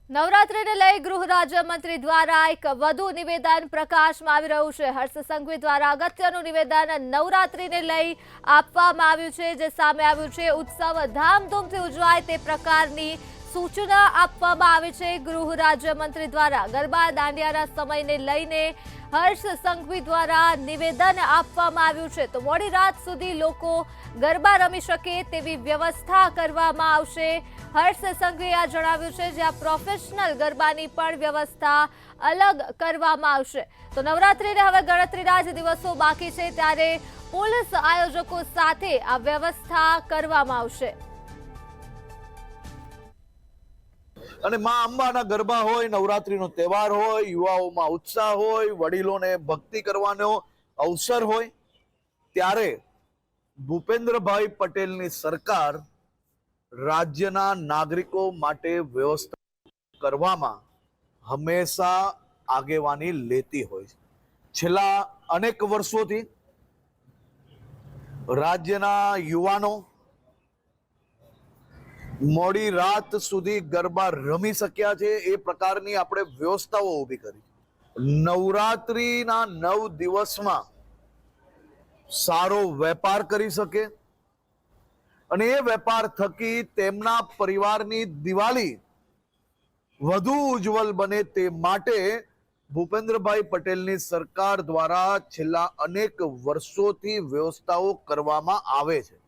નવરાત્રીને લઈ ગૃહ રાજ્યમંત્રી દ્વારા એક વધુ નિવેદન પ્રકાશમાં આવી રહ્યું છે। હર્ષ સંઘવી દ્વારા અગત્યનું નિવેદન નવરાત્રીને લઈ આપવામાં આવ્યું છે, જે સામે આવ્યું છે। ઉત્સવ ધામધૂમથી ઉજવાય તે પ્રકારની સૂચના આપવામાં આવી છે ગૃહ રાજ્યમંત્રી દ્વારા। ગરબા દાંડિયાના સમયને લઈને હર્ષ સંઘવી દ્વારા નિવેદન આપવામાં આવ્યું છે। તો મોડી રાત સુધી લોકો ગરબા રમી શકે તેવી વ્યવસ્થા કરવામાં આવશે। હર્ષ સંઘવીએ આ જણાવ્યું છે, જ્યાં પ્રોફેશનલ ગરબાની પણ વ્યવસ્થા અલગ કરવામાં આવશે। તો નવરાત્રીને હવે ગણતરીના જ દિવસો બાકી છે, ત્યારે પોલીસ આયોજકો સાથે આ વ્યવસ્થા કરવામાં આવશે। અને માં અંબાના ગરબા હોય, નવરાત્રીનો તહેવાર હોય, યુવાઓમાં ઉત્સાહ હોય, વડીલોને ભક્તિ કરવાનો અવસર હોય, ત્યારે ભૂપેન્દ્રભાઈ પટેલની સરકાર રાજ્યના નાગરિકો માટે વ્યવસ્થા કરવામાં હંમેશા આગેવાની લેતી હોય છે। છેલ્લા અનેક વર્ષોથી રાજ્યના યુવાનો મોડી રાત સુધી ગરબા રમી શક્યા છે, એ પ્રકારની આપણે વ્યવસ્થાઓ ઊભી કરી। નવરાત્રીના 9 દિવસમાં સારો વેપાર કરી શકે અને એ વેપાર થકી તેમના પરિવારની દિવાળી વધુ ઉજ્જવલ બને તે માટે ભૂપેન્દ્રભાઈ પટેલની સરકાર દ્વારા છેલ્લા અનેક વર્ષોથી વ્યવસ્થાઓ કરવામાં આવે છે।